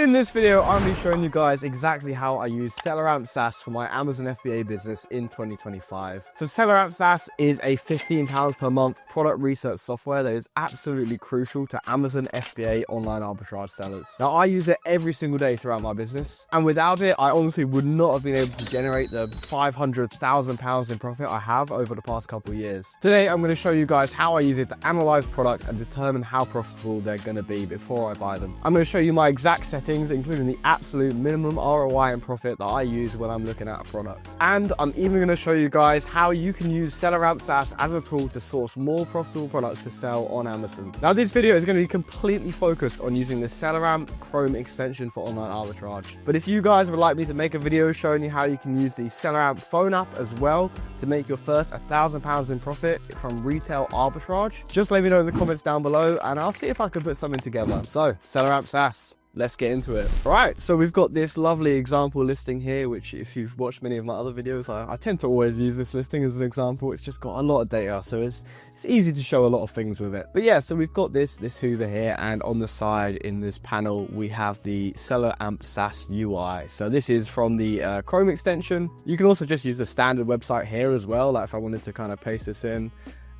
In this video, I'm going to be showing you guys exactly how I use SellerAmPSAS for my Amazon FBA business in 2025. So SellerAmPSAS is a £15 per month product research software that is absolutely crucial to Amazon FBA online arbitrage sellers. Now, I use it every single day throughout my business, and without it, I honestly would not have been able to generate the £500,000 in profit I have over the past couple of years. Today, I'm going to show you guys how I use it to analyze products and determine how profitable they're going to be before I buy them. I'm going to show you my exact settings, including the absolute minimum ROI and profit that I use when I'm looking at a product. And I'm even going to show you guys how you can use SellerAmPSAS as a tool to source more profitable products to sell on Amazon. Now, this video is going to be completely focused on using the SellerAmp Chrome extension for online arbitrage. But if you guys would like me to make a video showing you how you can use the SellerAmp phone app as well to make your first £1,000 in profit from retail arbitrage, just let me know in the comments down below and I'll see if I can put something together. So, SellerAmPSAS. Let's get into it. All right, so we've got this lovely example listing here, which if you've watched many of my other videos, I tend to always use this listing as an example. It's just got a lot of data, so it's easy to show a lot of things with it. But yeah, so we've got this Hoover here, and on the side in this panel, we have the SellerAmPSAS UI. So this is from the Chrome extension. You can also just use the standard website here as well, like if I wanted to kind of paste this in.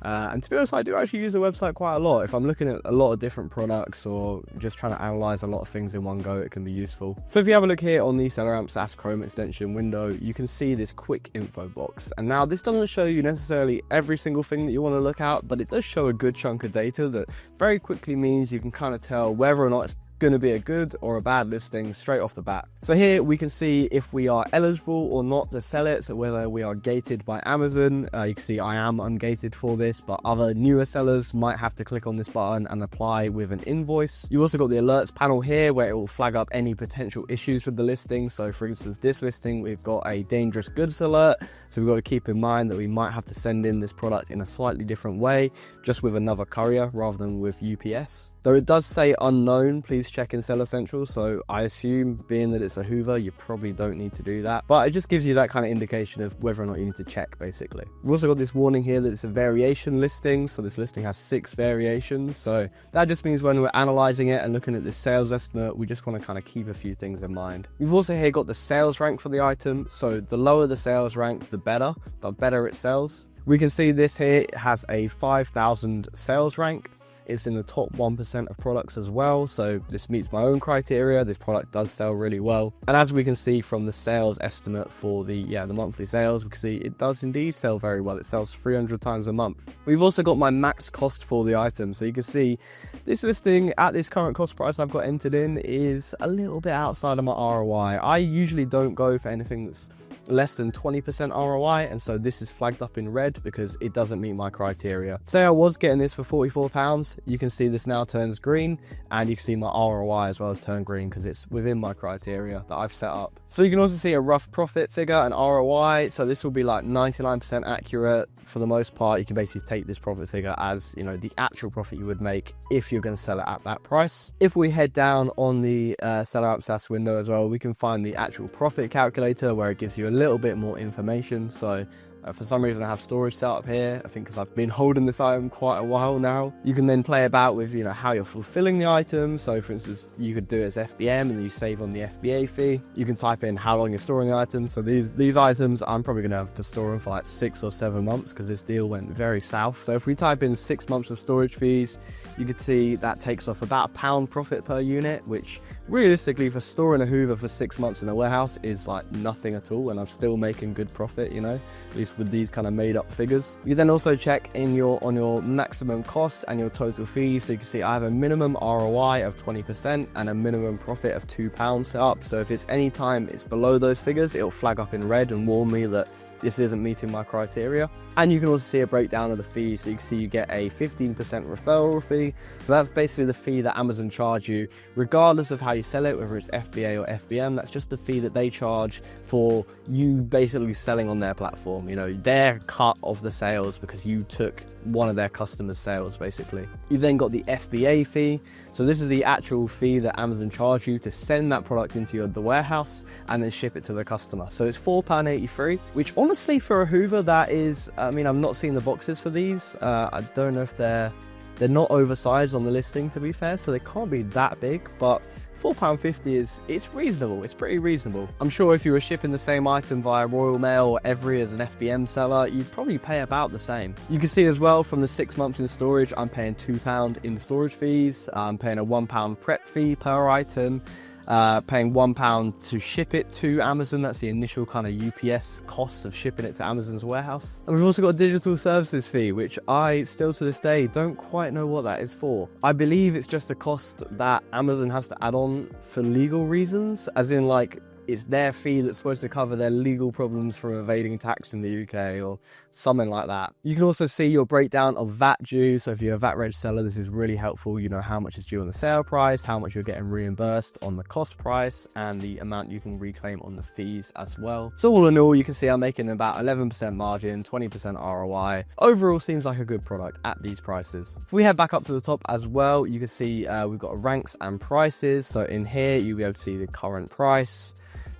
And to be honest, I do actually use the website quite a lot. If I'm looking at a lot of different products or just trying to analyze a lot of things in one go, it can be useful. So if you have a look here on the SellerAmPSAS Chrome extension window, you can see this quick info box. And now this doesn't show you necessarily every single thing that you want to look at, but it does show a good chunk of data that very quickly means you can kind of tell whether or not it's going to be a good or a bad listing straight off the bat. So here we can see if we are eligible or not to sell it, so whether we are gated by Amazon. You can see I am ungated for this, but other newer sellers might have to click on this button and apply with an invoice. You also got the alerts panel here where it will flag up any potential issues with the listing. So for instance, this listing, we've got a dangerous goods alert, so we've got to keep in mind that we might have to send in this product in a slightly different way, just with another courier rather than with UPS. So it does say unknown, please check in Seller Central. So I assume, being that it's a Hoover, you probably don't need to do that. But it just gives you that kind of indication of whether or not you need to check, basically. We've also got this warning here that it's a variation listing. So this listing has 6 variations. So that just means when we're analyzing it and looking at the sales estimate, we just want to kind of keep a few things in mind. We've also here got the sales rank for the item. So the lower the sales rank, the better it sells. We can see this here has a 5,000 sales rank. It's in the top 1% of products as well, so this meets my own criteria. This product does sell really well, and as we can see from the sales estimate for the monthly sales, we can see it does indeed sell very well. It sells 300 times a month. We've also got my max cost for the item, so you can see this listing at this current cost price I've got entered in is a little bit outside of my ROI. I usually don't go for anything that's less than 20% ROI, and so this is flagged up in red because it doesn't meet my criteria. Say I was getting this for £44, you can see this now turns green, and you can see my ROI as well as turn green because it's within my criteria that I've set up. So you can also see a rough profit figure and ROI, so this will be like 99% accurate for the most part. You can basically take this profit figure as, you know, the actual profit you would make if you're going to sell it at that price. If we head down on the SellerAmPSAS window as well, we can find the actual profit calculator where it gives you a little bit more information. So for some reason I have storage set up here, I think because I've been holding this item quite a while now. You can then play about with, you know, how you're fulfilling the item. So for instance, you could do it as FBM and then you save on the FBA fee. You can type in how long you're storing the item. So these items, I'm probably going to have to store them for like 6 or 7 months because this deal went very south. So if we type in 6 months of storage fees, you can see that takes off about £1 profit per unit, which realistically for storing a Hoover for 6 months in a warehouse is like nothing at all, and I'm still making good profit, you know, at least with these kind of made up figures. You then also check in on your maximum cost and your total fees. So you can see I have a minimum ROI of 20% and a minimum profit of £2 set up. So if it's any time it's below those figures, it'll flag up in red and warn me that this isn't meeting my criteria. And you can also see a breakdown of the fees. So you can see you get a 15% referral fee. So that's basically the fee that Amazon charge you, regardless of how you sell it, whether it's FBA or FBM. That's just the fee that they charge for you basically selling on their platform. You know, their cut of the sales because you took one of their customers' sales, basically. You've then got the FBA fee. So this is the actual fee that Amazon charge you to send that product into the warehouse and then ship it to the customer. So it's £4.83, which honestly for a Hoover, that is, I mean, I've not seen the boxes for these. I don't know if they're They're not oversized on the listing, to be fair, so they can't be that big, but £4.50 it's reasonable. It's pretty reasonable. I'm sure if you were shipping the same item via Royal Mail or Every as an FBM seller, you'd probably pay about the same. You can see as well from the 6 months in storage, I'm paying £2 in storage fees. I'm paying a £1 prep fee per item. Paying £1 to ship it to Amazon. That's the initial kind of UPS cost of shipping it to Amazon's warehouse. And we've also got a digital services fee, which I still to this day don't quite know what that is for. I believe it's just a cost that Amazon has to add on for legal reasons, as in like it's their fee that's supposed to cover their legal problems from evading tax in the UK or something like that. You can also see your breakdown of VAT due. So if you're a VAT reg seller, this is really helpful. You know how much is due on the sale price, how much you're getting reimbursed on the cost price, and the amount you can reclaim on the fees as well. So all in all, you can see I'm making about 11% margin, 20% ROI. Overall, seems like a good product at these prices. If we head back up to the top as well, you can see we've got ranks and prices. So in here, you'll be able to see the current price,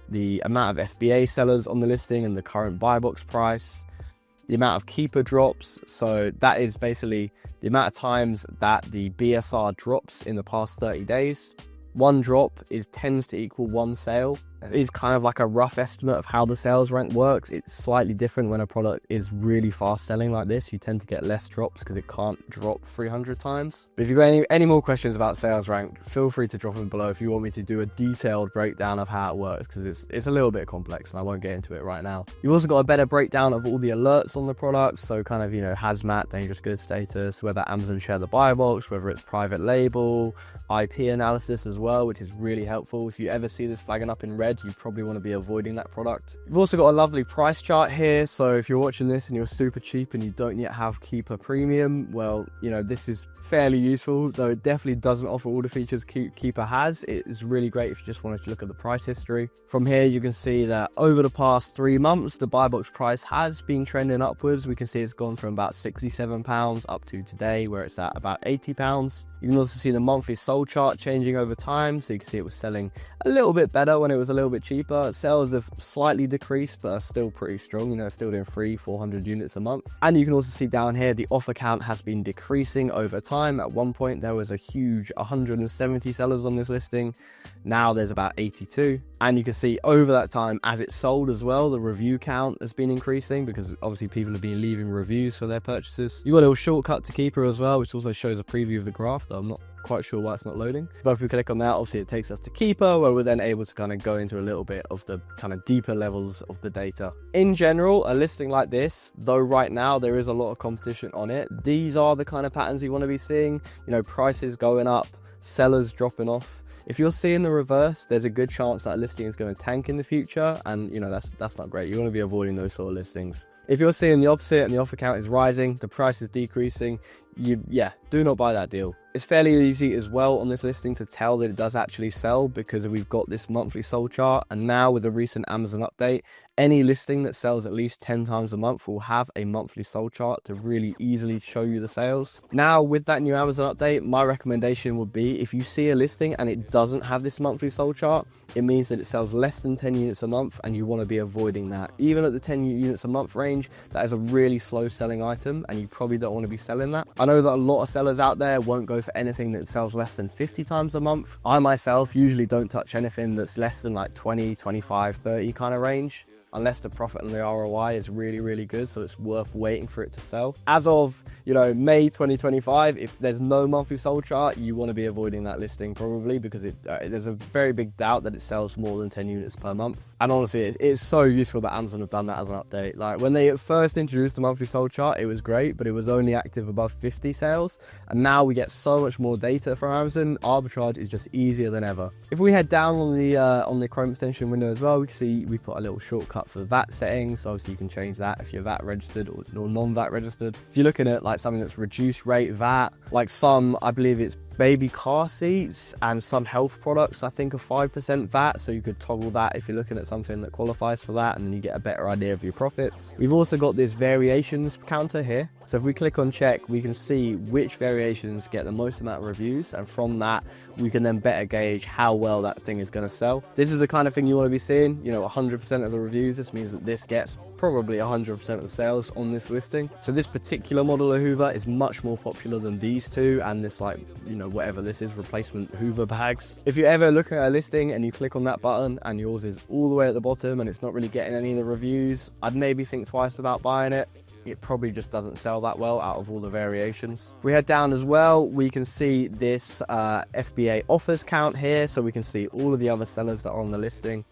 the amount of FBA sellers on the listing and the current buy box price, the amount of keeper drops. So that is basically the amount of times that the BSR drops in the past 30 days. One drop tends to equal one sale. It is kind of like a rough estimate of how the sales rank works. It's slightly different when a product is really fast selling like this. You tend to get less drops because it can't drop 300 times. But if you've got any more questions about sales rank, feel free to drop them below if you want me to do a detailed breakdown of how it works, because it's a little bit complex and I won't get into it right now. You've also got a better breakdown of all the alerts on the product. So kind of, you know, hazmat, dangerous goods status, whether Amazon share the buy box, whether it's private label, IP analysis as well, which is really helpful. If you ever see this flagging up in red, you probably want to be avoiding that product. You've also got a lovely price chart here. So if you're watching this and you're super cheap and you don't yet have Keeper Premium, well, you know, this is fairly useful, though it definitely doesn't offer all the features Keeper has. It is really great if you just wanted to look at the price history. From here, you can see that over the past 3 months, the buy box price has been trending upwards. We can see it's gone from about £67 up to today, where it's at about £80. You can also see the monthly sold chart changing over time. So you can see it was selling a little bit better when it was a little bit cheaper. Sales have slightly decreased, but are still pretty strong. You know, still doing 300-400 units a month. And you can also see down here, the offer count has been decreasing over time. At one point, there was a huge 170 sellers on this listing. Now there's about 82. And you can see over that time, as it's sold as well, the review count has been increasing because obviously people have been leaving reviews for their purchases. You've got a little shortcut to Keeper as well, which also shows a preview of the graph, though I'm not quite sure why it's not loading. But if we click on that, obviously it takes us to Keeper, where we're then able to kind of go into a little bit of the kind of deeper levels of the data. In general, a listing like this, though right now there is a lot of competition on it, these are the kind of patterns you want to be seeing. You know, prices going up, sellers dropping off. If you're seeing the reverse, there's a good chance that listing is going to tank in the future, and you know, that's not great. You want to be avoiding those sort of listings. If you're seeing the opposite and the offer count is rising, the price is decreasing, do not buy that deal. It's fairly easy as well on this listing to tell that it does actually sell because we've got this monthly sold chart, and now with the recent Amazon update, any listing that sells at least 10 times a month will have a monthly sold chart to really easily show you the sales. Now with that new Amazon update, my recommendation would be if you see a listing and it doesn't have this monthly sold chart, it means that it sells less than 10 units a month and you want to be avoiding that. Even at the 10 units a month range, that is a really slow selling item and you probably don't want to be selling that. I know that a lot of sellers out there won't go for anything that sells less than 50 times a month. I myself usually don't touch anything that's less than like 20, 25, 30 kind of range, unless the profit and the ROI is really, really good, so it's worth waiting for it to sell. As of, you know, May 2025, if there's no monthly sold chart, you want to be avoiding that listing probably because there's a very big doubt that it sells more than 10 units per month. And honestly, it's so useful that Amazon have done that as an update. Like when they first introduced the monthly sold chart, it was great, but it was only active above 50 sales. And now we get so much more data from Amazon. Arbitrage is just easier than ever. If we head down on the Chrome extension window as well, we can see we've got a little shortcut for VAT settings. So obviously you can change that if you're VAT registered or non-VAT registered. If you're looking at like something that's reduced rate VAT, like some, I believe it's Baby car seats and some health products, I think, are 5% VAT, so you could toggle that if you're looking at something that qualifies for that, and then you get a better idea of your profits. We've also got this variations counter here, so if we click on check, we can see which variations get the most amount of reviews, and from that we can then better gauge how well that thing is going to sell. This is the kind of thing you want to be seeing, 100% of the reviews. This means that this gets probably 100% of the sales on this listing. So this particular model of Hoover is much more popular than these two and this, like, whatever this is, replacement Hoover bags. If you ever look at a listing and you click on that button and yours is all the way at the bottom and it's not really getting any of the reviews, I'd maybe think twice about buying it. It probably just doesn't sell that well out of all the variations. If we head down as well, we can see this FBA offers count here, so we can see all of the other sellers that are on the listing.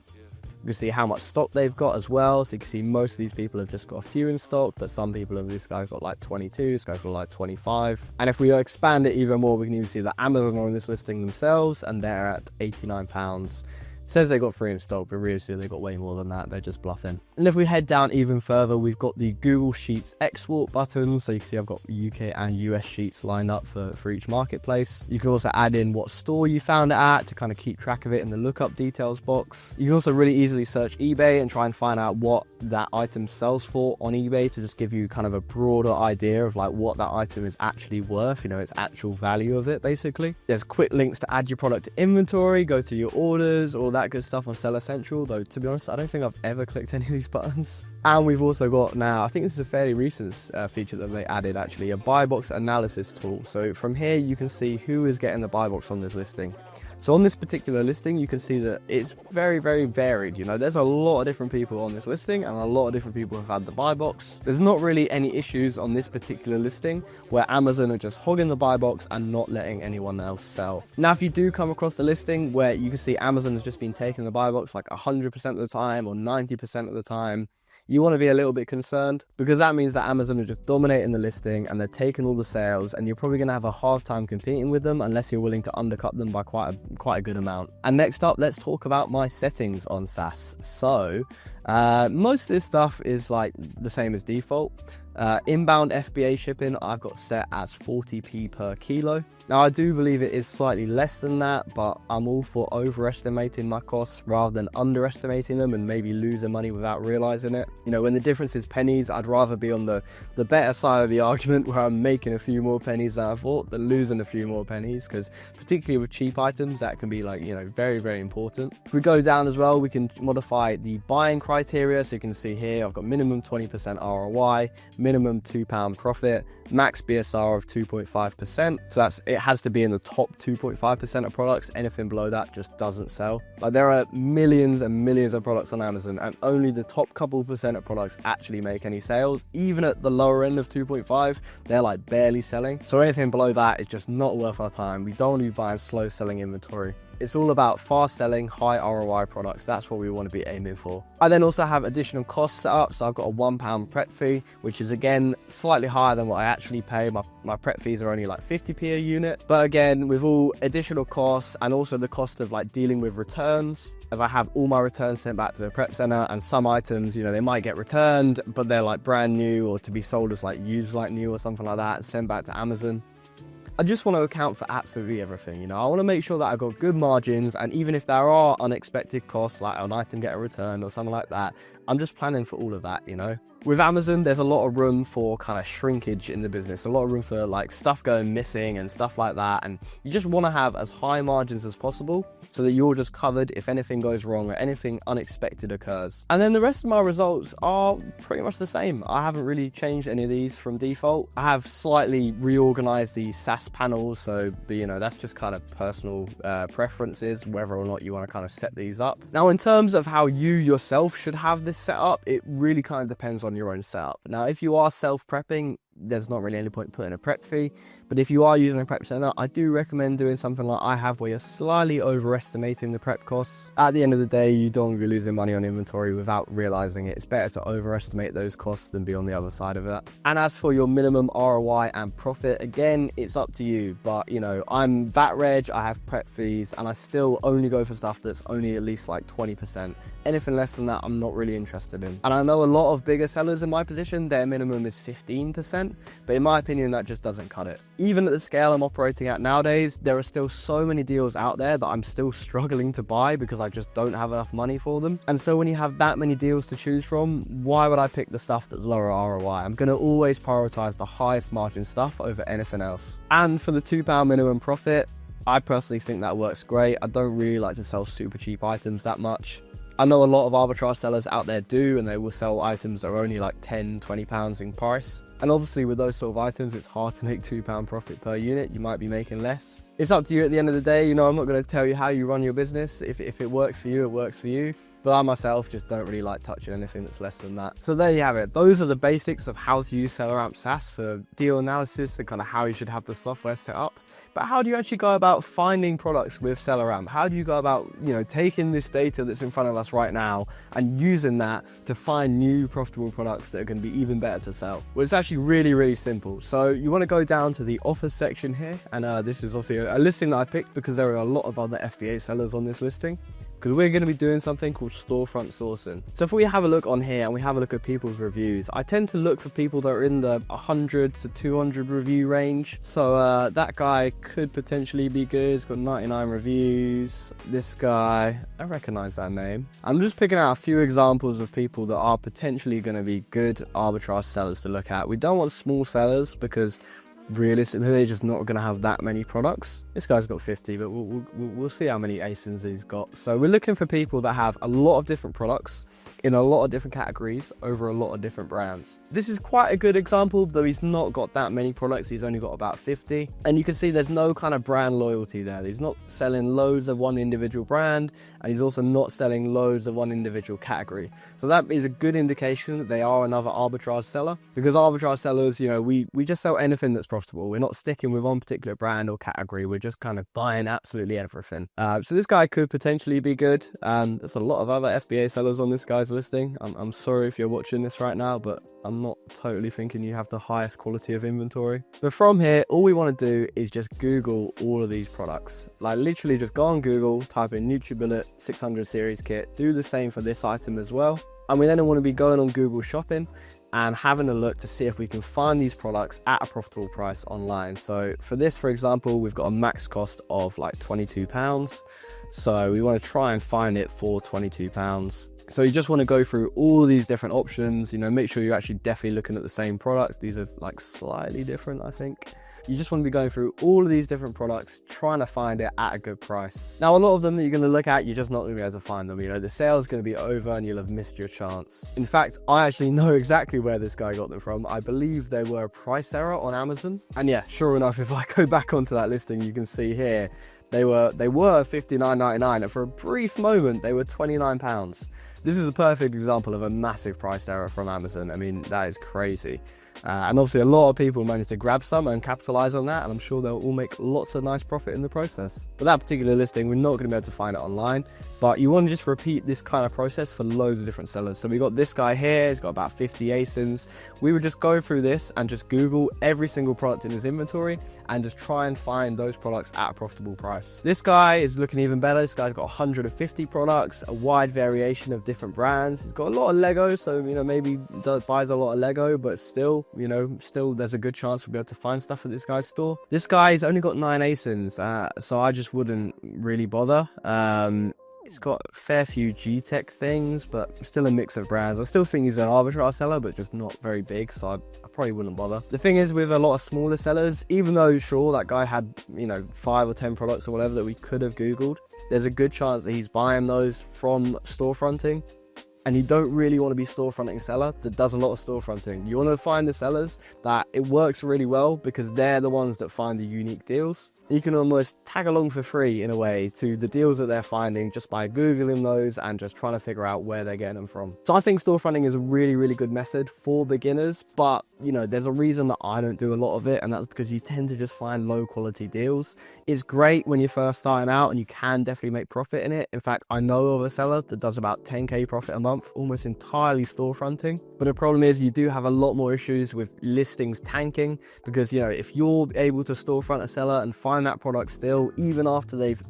You can see how much stock they've got as well, so you can see most of these people have just got a few in stock, but some people have, this guy's got like 22, this guy's got like 25. And if we expand it even more, we can even see that Amazon are on this listing themselves, and they're at £89. Says they got 3 in stock, but really they got way more than that. They're just bluffing. And if we head down even further, we've got the Google Sheets export button. So you can see I've got UK and US sheets lined up for each marketplace. You can also add in what store you found it at to kind of keep track of it in the lookup details box. You can also really easily search eBay and try and find out what that item sells for on eBay to just give you kind of a broader idea of like what that item is actually worth, its actual value of it basically. There's quick links to add your product to inventory, go to your orders, all that good stuff on Seller Central, though to be honest I don't think I've ever clicked any of these buttons. And we've also got now, I think this is a fairly recent feature that they added actually, a buy box analysis tool. So from here you can see who is getting the buy box on this listing. So on this particular listing you can see that it's very, very varied. There's a lot of different people on this listing and a lot of different people have had the buy box. There's not really any issues on this particular listing where Amazon are just hogging the buy box and not letting anyone else sell. Now if you do come across the listing where you can see Amazon has just been taking the buy box like 100% of the time or 90% of the time, you want to be a little bit concerned, because that means that Amazon are just dominating the listing and they're taking all the sales, and you're probably going to have a hard time competing with them unless you're willing to undercut them by quite a good amount. And next up, let's talk about my settings on SaaS. So most of this stuff is like the same as default. Inbound FBA shipping I've got set as 40p per kilo. Now I do believe it is slightly less than that, but I'm all for overestimating my costs rather than underestimating them and maybe losing money without realizing it. When the difference is pennies, I'd rather be on the better side of the argument where I'm making a few more pennies than I thought than losing a few more pennies, because particularly with cheap items that can be like, very, very important. If we go down as well, we can modify the buying criteria. So you can see here I've got minimum 20% ROI, minimum £2 profit, max BSR of 2.5%. So it has to be in the top 2.5% of products. Anything below that just doesn't sell. Like, there are millions and millions of products on Amazon and only the top couple percent of products actually make any sales. Even at the lower end of 2.5, they're like barely selling. So anything below that is just not worth our time. We don't want to be buying slow selling inventory. It's all about fast selling, high ROI products. That's what we want to be aiming for. I then also have additional costs set up. So I've got a £1 prep fee, which is again slightly higher than what I actually pay. My prep fees are only like 50p a unit. But again, with all additional costs and also the cost of like dealing with returns, as I have all my returns sent back to the prep center, and some items, they might get returned, but they're like brand new or to be sold as like used like new or something like that, sent back to Amazon. I just want to account for absolutely everything. I want to make sure that I've got good margins, and even if there are unexpected costs like an item get a return or something like that, I'm just planning for all of that. With Amazon, there's a lot of room for kind of shrinkage in the business, a lot of room for like stuff going missing and stuff like that, and you just want to have as high margins as possible so that you're just covered if anything goes wrong or anything unexpected occurs. And then the rest of my results are pretty much the same. I haven't really changed any of these from default. I have slightly reorganized the SaaS panels, so that's just kind of personal preferences, whether or not you want to kind of set these up. Now, in terms of how you yourself should have this set up, it really kind of depends on your own setup. Now, if you are self-prepping, there's not really any point putting a prep fee, but if you are using a prep center, I do recommend doing something like I have, where you're slightly overestimating the prep costs. At the end of the day, you don't want to be losing money on inventory without realizing it. It's better to overestimate those costs than be on the other side of it. And as for your minimum ROI and profit, again, it's up to you, but I'm VAT reg, I have prep fees, and I still only go for stuff that's only at least like 20%. Anything less than that, I'm not really interested in. And I know a lot of bigger sellers in my position, their minimum is 15%. efficient, but in my opinion, that just doesn't cut it. Even at the scale I'm operating at nowadays, there are still so many deals out there that I'm still struggling to buy because I just don't have enough money for them. And so when you have that many deals to choose from, why would I pick the stuff that's lower ROI? I'm going to always prioritize the highest margin stuff over anything else. And for the £2 minimum profit, I personally think that works great. I don't really like to sell super cheap items that much. I know a lot of arbitrage sellers out there do, and they will sell items that are only like £10–20 in price. And obviously with those sort of items, it's hard to make £2 profit per unit. You might be making less. It's up to you at the end of the day. You know, I'm not going to tell you how you run your business. If it works for you, it works for you. But I myself just don't really like touching anything that's less than that. So there you have it. Those are the basics of how to use SellerAmPSAS for deal analysis and kind of how you should have the software set up. But how do you actually go about finding products with SellerAmp? How do you go about, taking this data that's in front of us right now and using that to find new profitable products that are going to be even better to sell? Well, it's actually really, really simple. So you want to go down to the offers section here. And this is obviously a listing that I picked because there are a lot of other FBA sellers on this listing, because we're going to be doing something called storefront sourcing. So if we have a look on here and we have a look at people's reviews, I tend to look for people that are in the 100 to 200 review range. So that guy could potentially be good. He's got 99 reviews. This guy, I recognize that name. I'm just picking out a few examples of people that are potentially going to be good arbitrage sellers to look at. We don't want small sellers because realistically they're just not going to have that many products. This guy's got 50, but we'll see how many ASINs he's got. So we're looking for people that have a lot of different products in a lot of different categories over a lot of different brands. This is quite a good example, though he's not got that many products. He's only got about 50. And you can see there's no kind of brand loyalty there. He's not selling loads of one individual brand, and he's also not selling loads of one individual category. So that is a good indication that they are another arbitrage seller, because arbitrage sellers, we just sell anything that's profitable. We're not sticking with one particular brand or category. We're just kind of buying absolutely everything. So this guy could potentially be good. There's a lot of other FBA sellers on this guy's listing. I'm sorry if you're watching this right now, but I'm not totally thinking you have the highest quality of inventory. But from here, all we want to do is just Google all of these products. Like literally just go on Google, type in NutriBullet 600 series kit, do the same for this item as well. And we then want to be going on Google Shopping and having a look to see if we can find these products at a profitable price online. So for this, for example, we've got a max cost of like £22. So we want to try and find it for £22. So you just want to go through all of these different options, make sure you're actually definitely looking at the same products. These are like slightly different, I think. You just want to be going through all of these different products, trying to find it at a good price. Now, a lot of them that you're going to look at, you're just not going to be able to find them. The sale is going to be over and you'll have missed your chance. In fact, I actually know exactly where this guy got them from. I believe they were a price error on Amazon. And yeah, sure enough, if I go back onto that listing, you can see here, they were $59.99, and for a brief moment, they were £29. This is a perfect example of a massive price error from Amazon. I mean, that is crazy. And obviously a lot of people managed to grab some and capitalize on that, and I'm sure they'll all make lots of nice profit in the process. But that particular listing, we're not going to be able to find it online, but you want to just repeat this kind of process for loads of different sellers. So we got this guy here, he's got about 50 ASINs. We would just go through this and just Google every single product in his inventory and just try and find those products at a profitable price. This guy is looking even better. This guy's got 150 products, a wide variation of different brands. He's got a lot of Lego, so maybe buys a lot of Lego, but still there's a good chance we'll be able to find stuff at this guy's store. This guy's only got 9 ASINs, so I just wouldn't really bother. It's got a fair few G-Tech things, but still a mix of brands. I still think he's an arbitrage seller, but just not very big, so I probably wouldn't bother. The thing is, with a lot of smaller sellers, even though sure that guy had 5 or 10 products or whatever that we could have Googled, there's a good chance that he's buying those from storefronting. And you don't really want to be storefronting a seller that does a lot of storefronting. You want to find the sellers that it works really well, because they're the ones that find the unique deals. You can almost tag along for free in a way to the deals that they're finding just by Googling those and just trying to figure out where they're getting them from. So I think storefronting is a really, really good method for beginners, but there's a reason that I don't do a lot of it, and that's because you tend to just find low quality deals. It's great when you're first starting out and you can definitely make profit in it. In fact, I know of a seller that does about 10k profit a month, almost entirely storefronting. But the problem is you do have a lot more issues with listings tanking, because if you're able to storefront a seller and find buying that product still, even after they've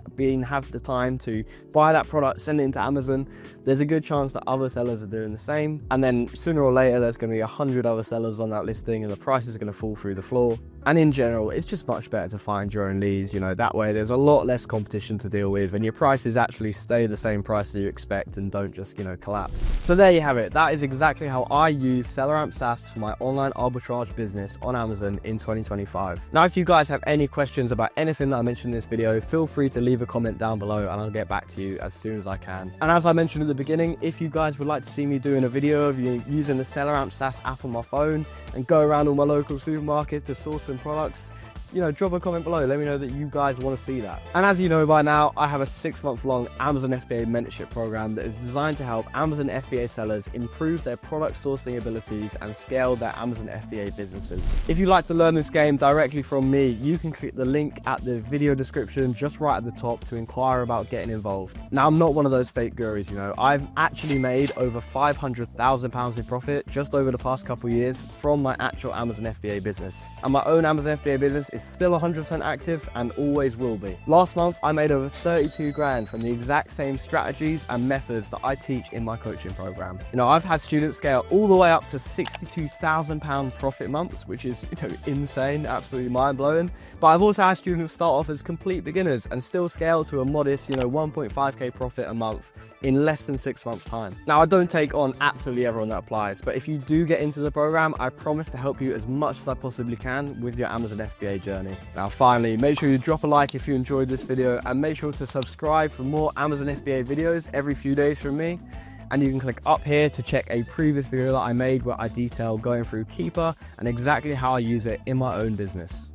had the time to buy that product, send it into Amazon, there's a good chance that other sellers are doing the same. And then sooner or later, there's going to be 100 other sellers on that listing and the prices are going to fall through the floor. And in general, it's just much better to find your own leads. You know, that way there's a lot less competition to deal with and your prices actually stay the same price that you expect and don't just, you know, collapse. So there you have it. That is exactly how I use SellerAmPSAS for my online arbitrage business on Amazon in 2025. Now, if you guys have any questions about anything that I mentioned in this video, feel free to leave a comment down below and I'll get back to you as soon as I can. And as I mentioned at the beginning, if you guys would like to see me doing a video of you using the SellerAmPSAS app on my phone and go around all my local supermarkets to source some products, you know, drop a comment below. Let me know that you guys want to see that. And as you know by now, I have a 6-month-long Amazon FBA mentorship program that is designed to help Amazon FBA sellers improve their product sourcing abilities and scale their Amazon FBA businesses. If you'd like to learn this game directly from me, you can click the link at the video description just right at the top to inquire about getting involved. Now, I'm not one of those fake gurus, you know. I've actually made over £500,000 in profit just over the past couple of years from my actual Amazon FBA business. And my own Amazon FBA business is still 100% active and always will be. Last month, I made over 32 grand from the exact same strategies and methods that I teach in my coaching program. You know, I've had students scale all the way up to £62,000 profit months, which is, you know, insane, absolutely mind-blowing. But I've also had students start off as complete beginners and still scale to a modest, you know, 1.5k profit a month in less than 6 months' time. Now, I don't take on absolutely everyone that applies, but if you do get into the program, I promise to help you as much as I possibly can with your Amazon FBA journey. Now, finally, make sure you drop a like if you enjoyed this video and make sure to subscribe for more Amazon FBA videos every few days from me. And you can click up here to check a previous video that I made where I detail going through Keeper and exactly how I use it in my own business.